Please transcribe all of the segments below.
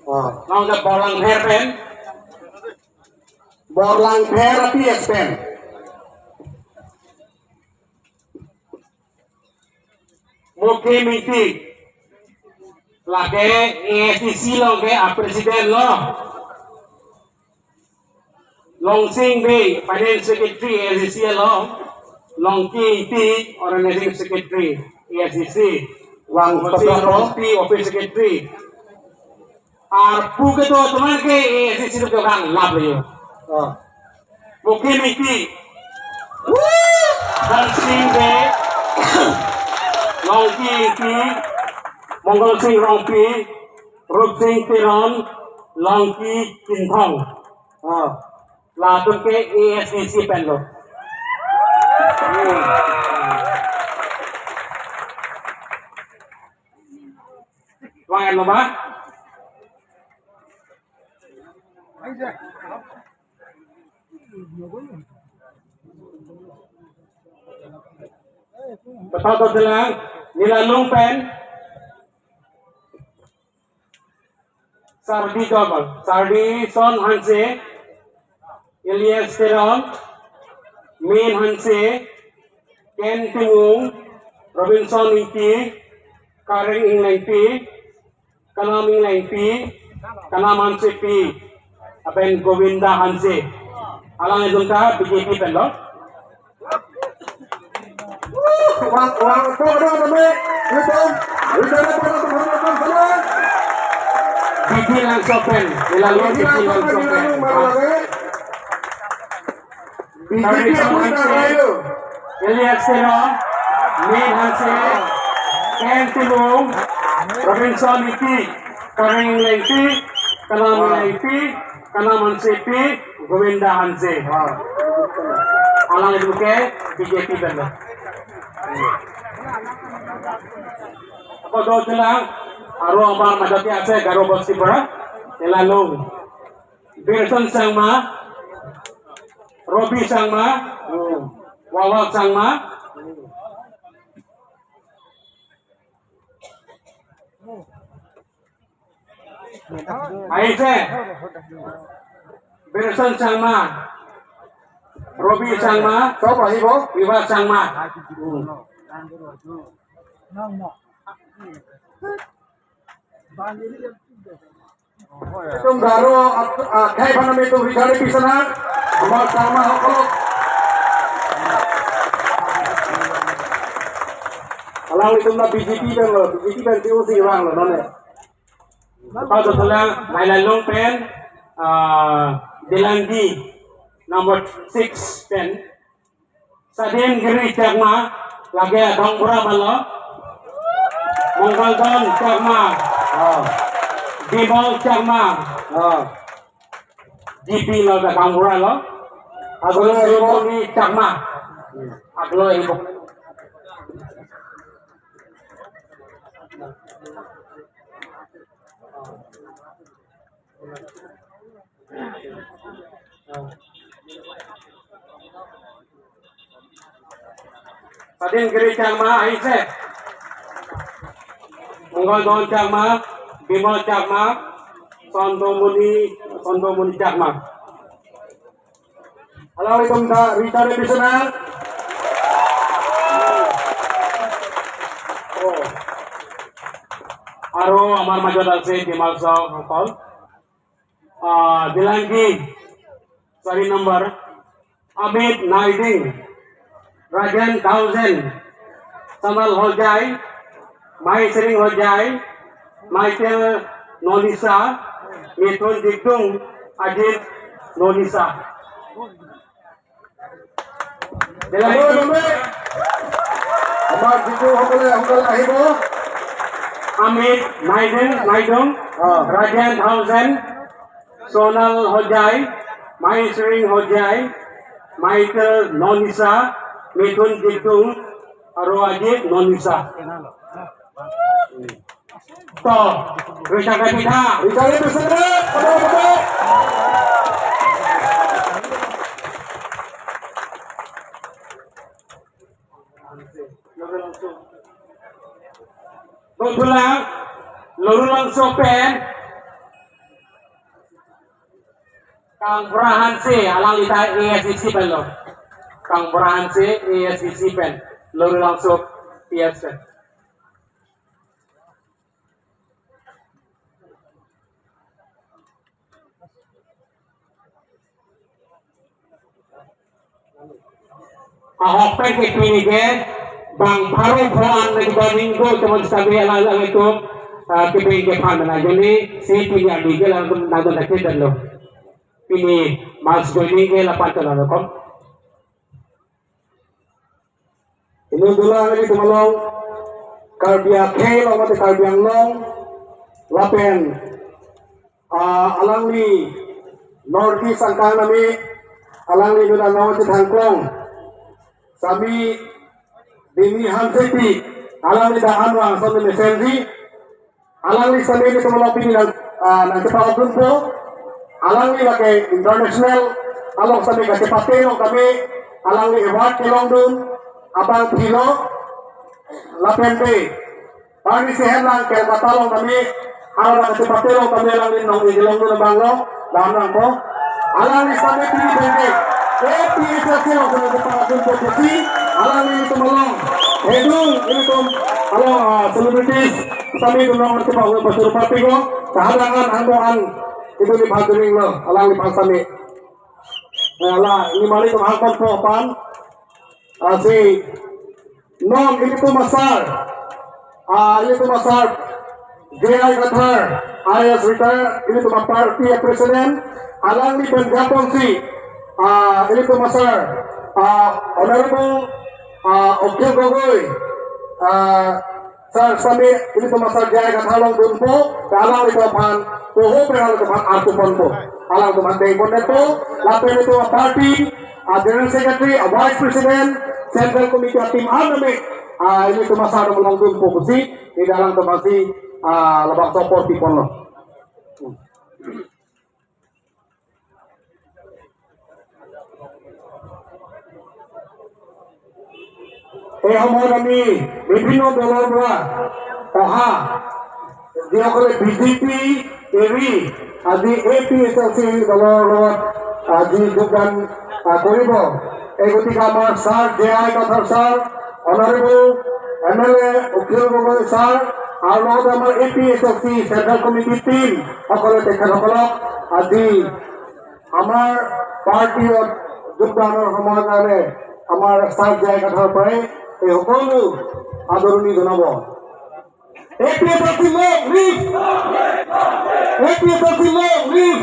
Long the Borlang hair pen. Borlang therapy expand. Muke meeting. Lage ASTC long ke president lo. Long Sing Bay Finance Secretary ASTC lo. Long Ki Organizing Secretary ASTC. Wang Long P Office Secretary. Ar puke to teman ke ASTC lo kan lab lo. Muke meeting. Long Sing Bay. Long Ki Mongol Singh Rongpi, Rup Singh Tiron, Longki Kinthong. Latung ke ASTC penlo. Wangan lo ba? Betul to jelang nilalung pen. Sardi Jobal, Sardi Son Hanse, Elias Teron, Min Hanse, Ken Tingung, Robinson Inti, Karen Inglenpi, Kanam Inglenpi, Kanam Hanse P, Aben Govinda Hanse. Alang itu ka BJP pelo. Bibi langsung pen, dilalui bibi langsung pen. Elias Teron, Min Hanse, Ken Tingung, Robinson Iti, Karen Inglenpi, Kanam Inglenpi, Kanam Hanse P, Govinda Hanse. Alang itu ke BJP pelo. Apa doa jelang? Aru amar madati ase garo basti para elalung Birson Sangma, Robi Sangma, Wawal Sangma, Aise Birson Sangma, Robi Sangma, Siapa ibu? Wiwa Sangma. Itu baru kayak mana itu Rizal Pisana, Amal sama Hokok. Alang itu na BJP dan lo, BJP dan TUC orang lo, nona. Kalau tulang Mailalong pen, Delandi number 6 pen. Sadin Giri Chakma, lagi Dongpura malo, Monggoldon Chakma. Dibol Chakma, GP lo ke Kampura lo, Aglo ibu ni Chakma, Aglo ibu. Sadin Giri Chakma, Aise, Monggoldon Chakma. Bimal Chakma, Sondomuni Chakma. Alang itu na Rizal Pisana. Aro amar majodal se Bimal Saw Hopal. Dilangi, sorry number, Amit Naiding, Rajan Thousand, Samal Hojai, Mai Sering Hojai, Michael Nolisa, Mithun Dikdung, Ajit Nolisa. Amat itu Hokol ahibo. Amit Naidung, Rajan Thousand, Sonal Hojai, Mai Sering Hojai, Michael Nolisa, Mithun Dikdung, Aro Ajit Nolisa. To, Rizal Kapita. Rizal Pisana, apa? Tulang, Lorulong Sopen, Kang Burahan C, alang lita ESCC pen lo. Kang Burahan C, ESCC pen. Lori langsung ESC. Ahok pen ke pini ke, bang baru puan lagi banding go teman sabi alang itu keping ke pan mana jadi si pini adi ke langsung nado nak kita lo. Pini mas goni ke lapan tahun kom. Ini dulu lagi temalong Karbia K lo mati Karbiang long lapen alang ni Northeast angkang nami alang ni duna nawat hangkong sami dini hanseti alang ni daan wang sa mesensi alang ni sami ni temalong pini nang cepat po alang ni lagi international along sami kacepateno kami alang ni award kilong dun abang kilo lapente pagi sehat lang kaya matalong kami araw na kasi patelo kami lang din nung igilong doon na banglo dahan po alang ni sabi pinipente APSLC lang sa nagpapakatun po pusi alang ni ito malong hedong ito celebrities sabi ito lang ito pa pasurupati ko kahalangan handoan ito ni Bhaduring lo alang ni pangsami ala ini mali itong hangkot po pan si non ini tuh masar ini tuh masar J.I. Qatar alias retire ini tuh party presiden alang ni penjapon si ini tuh masar honorable Okhil Gogoi sir sabi ini tuh masar J.I. Qatar long dumpo alang itu pan tuho pengal itu pan artupon po alang tuh mantay pon itu lapin itu party General Secretary, Vice President, Central Committee at Team Aname, ini tumasado mo lang doon po kasi, hindi lang tumasi labang support people no. Humor kami, বিভিন্ন দলৰ পৰা অহা যিসকলে BJP এৰি আজি APSLC দলৰ লগত আজি যোগদান কৰিব এই গতিকে আমাৰ sir J.I. Qatar sir honourable MLA Okhil Gogoi sir আৰু লগতে আমাৰ APSLC চেণ্ট্ৰেল কমিটি টিম সকলে তেখেতসকলক আজি আমাৰ পাৰ্টিত যোগদানৰ সময়ৰ কাৰণে আমাৰ ছাৰ J.I. Qatar পৰাই এই সকলো আদৰণি জনাব APSLC long live APSLC long live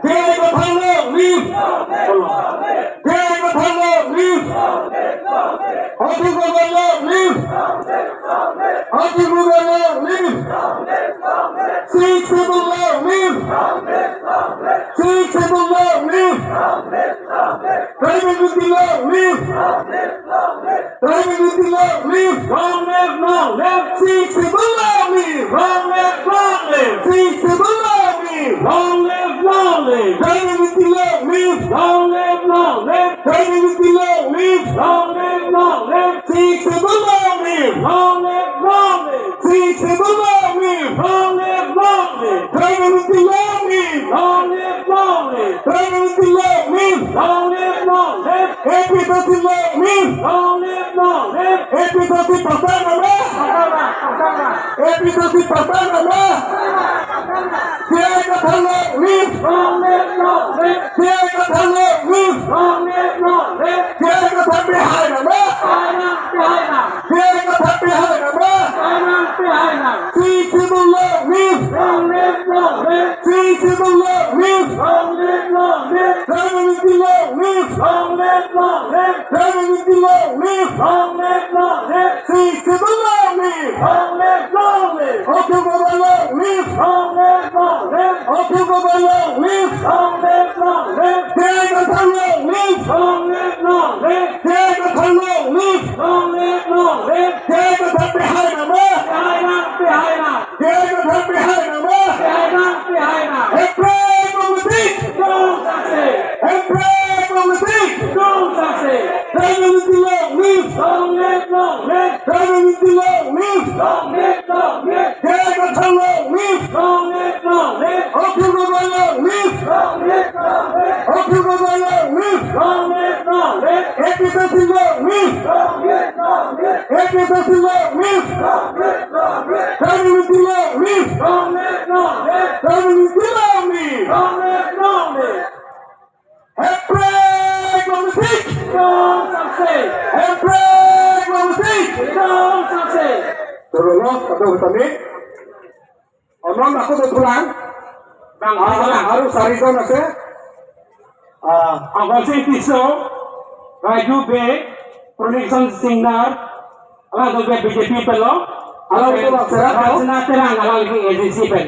J.I. Qatar long live J.I. Qatar long live Okhil Gogoi long live Okhil Gogoi long live Sikh Civil long live Sikh Civil long live Private Ministry long live Private Ministry long live long live Sikh Civil long live long live Sikh Civil long live long live Private Ministry long live long live Private Ministry long live long live Sikh Civil long live long live Sikh Civil long live long live Private Ministry long live long live Private Ministry long live long live APSLC long live long live APSLC pertama APSLC pertama J.I. Qatar long live J.I. Qatar long live J.I. Qatar behind J.I. Qatar behind Sikh Civil long live Sikh Civil long live Private Ministry long live Private Ministry long live Sikh Civil long live Okhil Gogoi long live Okhil Gogoi long live J.I. Qatar long live J.I. Qatar long live J.I. Qatar behind J.I. Qatar behind Embrace from the deep Embrace from the deep Private Ministry long live Private Ministry long live J.I. Qatar long live Okhil Gogoi long live Kita Silva, Miss. Kita Silva, Miss. Kami Silva, Miss. Kami Silva, Miss. Emprek Mamusik. Emprek Mamusik. Terus kata kami, omong aku tuh pulang. Bang Harus hari itu nasi. Ang Jose Tiso, Raju B, Production Singer, alam ko BJP palo, Alam ko lang, sir, ako? Alam natin ang alam ko ADC pen.